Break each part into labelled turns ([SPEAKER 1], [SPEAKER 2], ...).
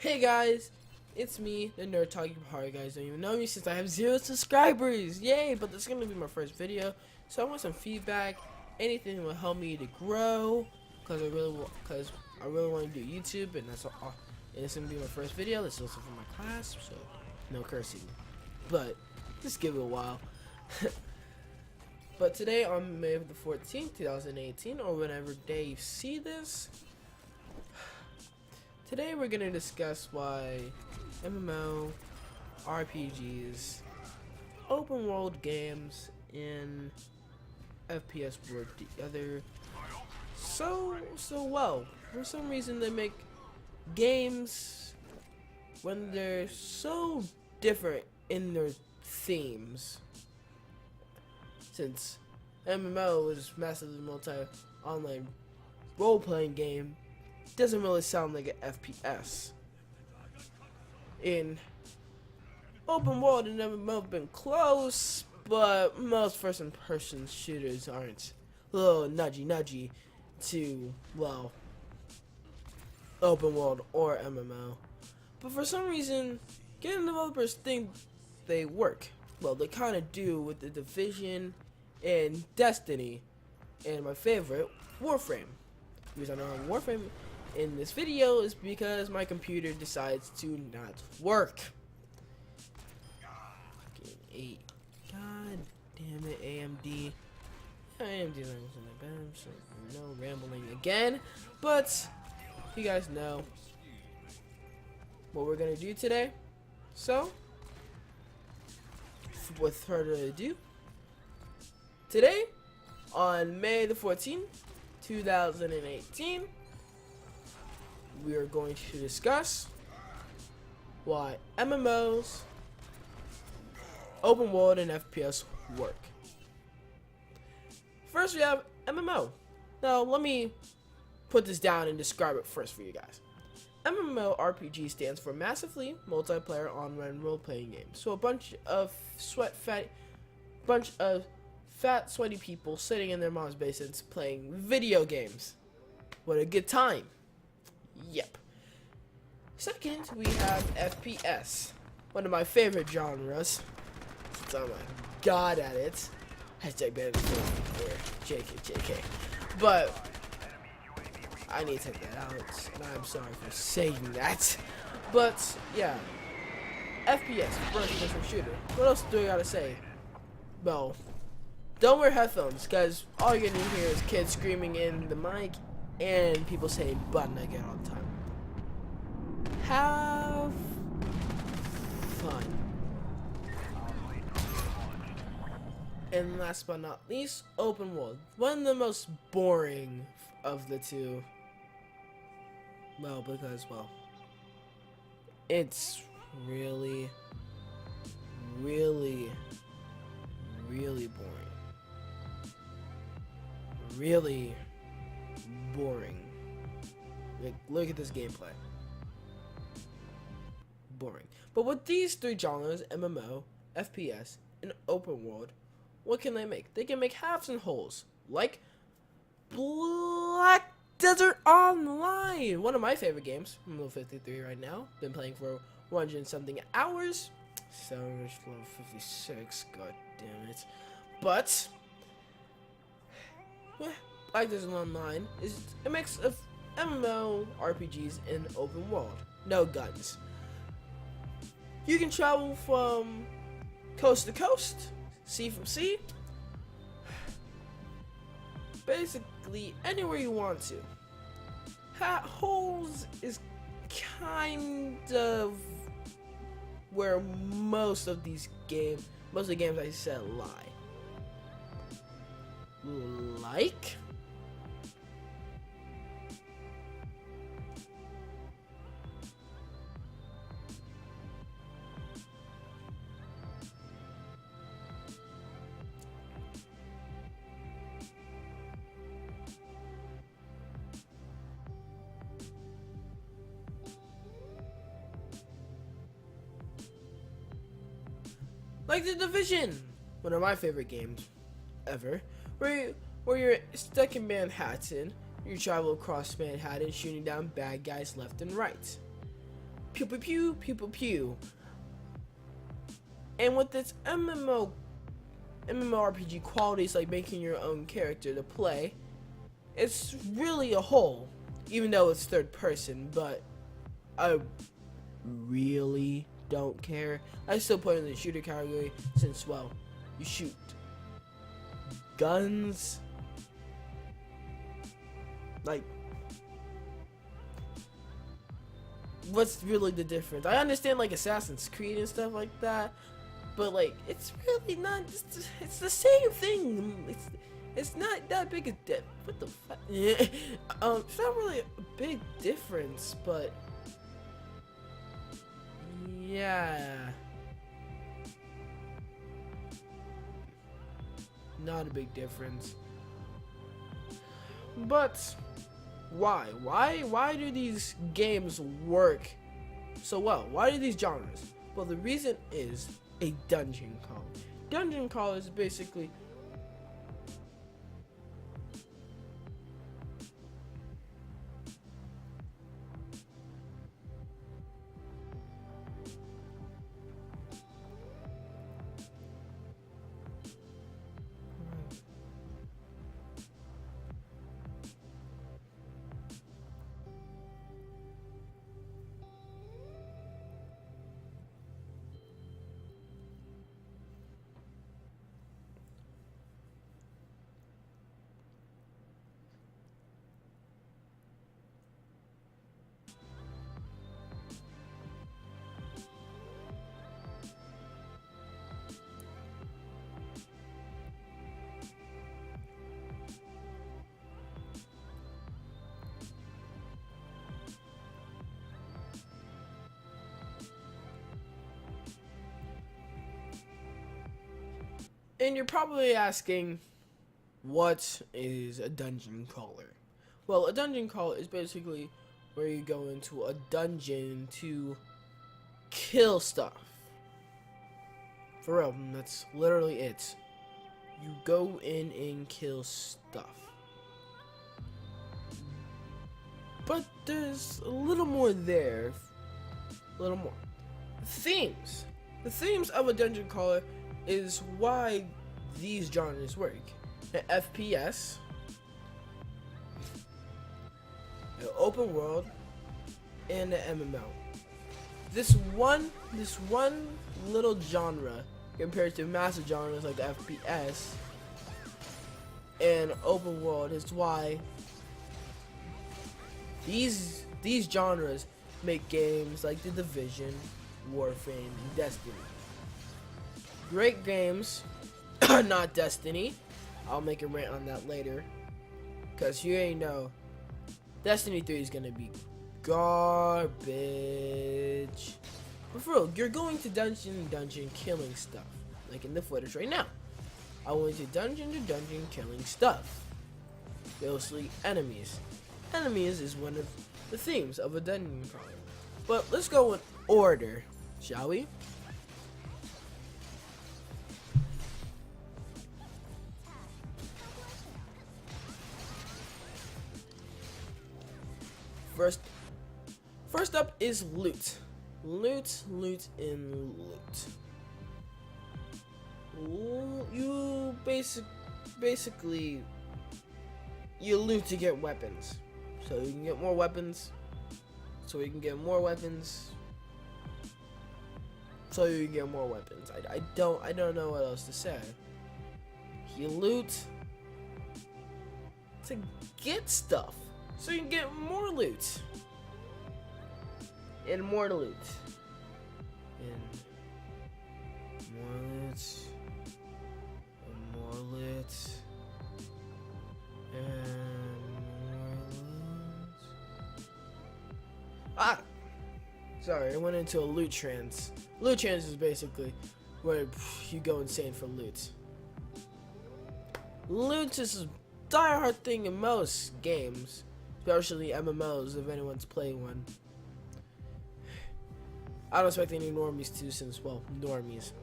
[SPEAKER 1] Hey guys, it's me, the nerd talking part. You guys don't even know me since I have 0 subscribers. Yay! But this is gonna be my first video, so I want some feedback. Anything that will help me to grow, cause I really want to do YouTube, and that's all. And it's gonna be my first video. It's also for my class, so no cursing. But just give it a while. But today on May the 14th, 2018, or whenever day you see this. Today we're gonna discuss why MMO, RPGs, open world games, and FPS work together so well. For some reason they make games when they're so different in their themes. Since MMO is massively multi-online role-playing game, doesn't really sound like an FPS. In open world and MMO have been close, but most first-person shooters aren't a little nudgy to, well, open world or MMO. But for some reason, game developers think they work. Well, they kind of do with the Division and Destiny, and my favorite, Warframe. The reason I don't have Warframe in this video is because my computer decides to not work. Fucking 8. God damn it, AMD. AMD's not that bad, so no rambling again. But you guys know what we're gonna do today. So, with further ado, today on May the 14th, 2018. We are going to discuss why MMOs, open world, and FPS work. First, we have MMO. Now, let me put this down and describe it first for you guys. MMORPG stands for massively multiplayer online role-playing games. So a bunch of fat, sweaty people sitting in their mom's basements playing video games. What a good time. Yep. Second, we have FPS, one of my favorite genres, since I'm a god at it. Hashtag bad JK. But I need to take that out, and I'm sorry for saying that. But yeah, FPS, first-person shooter. What else do I gotta say? Well, don't wear headphones, because all you're gonna hear is kids screaming in the mic and people saying button again all the time. Have fun. And last but not least, open world. One of the most boring of the two. Well, because, well, it's really boring. Really boring. Like, look at this gameplay. Boring. But with these three genres, MMO, FPS, and open world, what can they make? They can make halves and wholes, like Black Desert Online, one of my favorite games. I'm level 53 right now. Been playing for 100 and something hours. So I'm level 56. God damn it. But Black Desert Online is a mix of MMO, RPGs, and open world. No guns. You can travel from coast to coast, sea from sea, basically anywhere you want to. Holes is kind of where most of the games I said lie. Like? Like The Division, one of my favorite games ever, where you're stuck in Manhattan, you travel across Manhattan shooting down bad guys left and right. pew pew pew pew pew pew. And with its MMORPG qualities, like making your own character to play, it's really a whole, even though it's third person. But I really don't care. I still put it in the shooter category since, well, you shoot guns. Like, what's really the difference? I understand like Assassin's Creed and stuff like that, but like it's really not. It's the same thing. It's not that big a what the fuck? It's not really a big difference, but yeah, not a big difference. But why? Why do these games work so well? Why do these genres? Well, the reason is a dungeon crawl. Dungeon crawl is basically And you're probably asking, what is a dungeon crawler? Well, a dungeon crawler is basically where you go into a dungeon to kill stuff. For real, that's literally it. You go in and kill stuff. But there's a little more there. A little more. Themes. The themes of a dungeon crawler is why these genres work. An FPS, an open world, and an MMO. This one little genre compared to massive genres like FPS and open world is why these genres make games like The Division, Warframe, and Destiny. Great games, not Destiny. I'll make a rant on that later, cause you ain't know Destiny 3 is gonna be garbage. But for real, you're going to dungeon killing stuff, like in the footage right now. I went to dungeon killing stuff. Mostly enemies. Enemies is one of the themes of a dungeon crawler. But let's go in order, shall we? First up is loot. Loot, and loot. You basically you loot to get weapons. So you can get more weapons. So you can get more weapons. So you can get more weapons. I don't know what else to say. You loot to get stuff. So you can get more loot. And more loot. And more loot. And more loot. And more loot. Sorry, I went into a loot trance. Loot trance is basically where you go insane for loot. Loot is a die-hard thing in most games. Especially MMOs, if anyone's playing one. I don't expect any normies to, since, well, normies.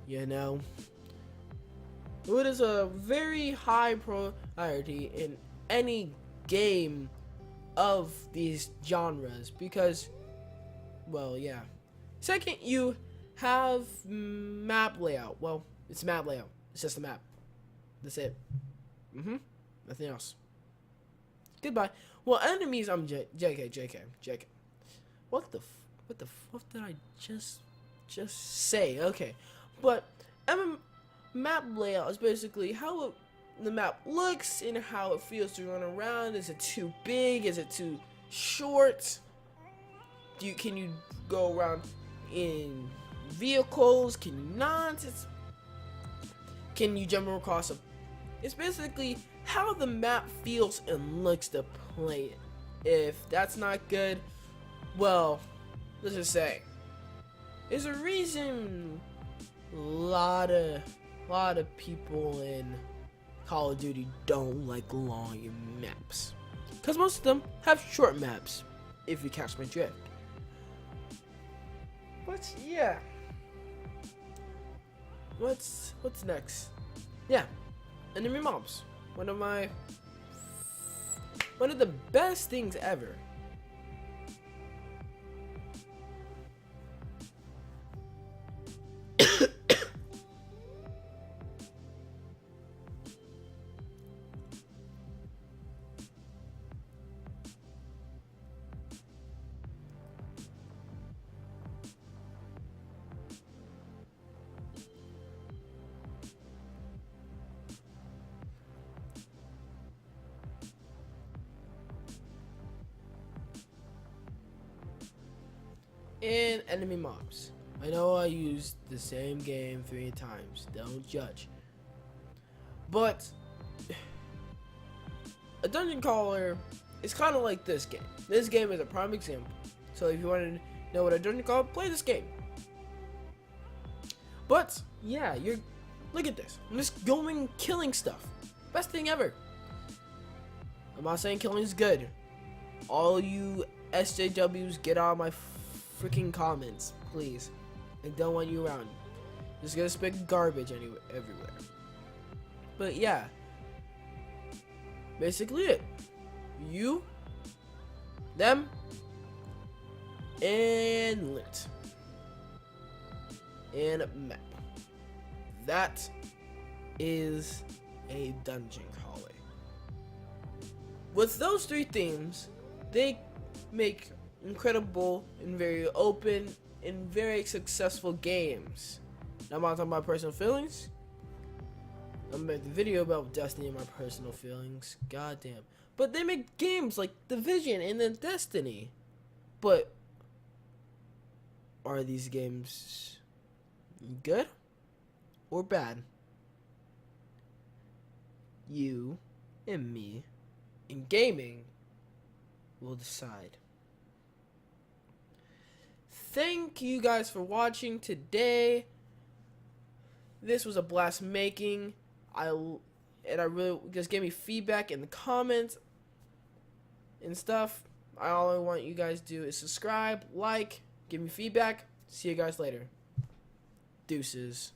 [SPEAKER 1] You know? It is a very high priority in any game of these genres, because Well, yeah. Second, you have map layout. Well, it's map layout. It's just a map. That's it. Nothing else. Goodbye. Well, enemies. I'm JK. What the fuck did I just say? Okay, but map layout is basically how the map looks and how it feels to run around. Is it too big? Is it too short? Can you go around in vehicles? Can you not? Can you jump across a? It's basically how the map feels and looks to play it. If that's not good, well, let's just say there's a reason a lot of people in Call of Duty don't like long maps, because most of them have short maps, if you catch my drift. But yeah, what's next? Yeah, enemy mobs. One of the best things ever. And enemy mobs. I know I used the same game 3 times. Don't judge. But a dungeon crawler is kind of like this game. This game is a prime example. So if you want to know what a dungeon crawler, play this game. But yeah, look at this. I'm just going killing stuff. Best thing ever. I'm not saying killing is good. All you SJWs, get out of my freaking comments, please. I don't want you around. Just gonna spit garbage everywhere. But yeah, basically it. You, them, and lit, and map. That is a dungeon crawler. With those 3 themes, they make incredible and very open and very successful games. Now I'm not talking about personal feelings. I'm making a video about Destiny and my personal feelings. Goddamn. But they make games like Division and then Destiny. But are these games good or bad? You and me in gaming will decide. Thank you guys for watching today. This was a blast making. I really just gave me feedback in the comments and stuff. All I want you guys to do is subscribe, like, give me feedback. See you guys later. Deuces.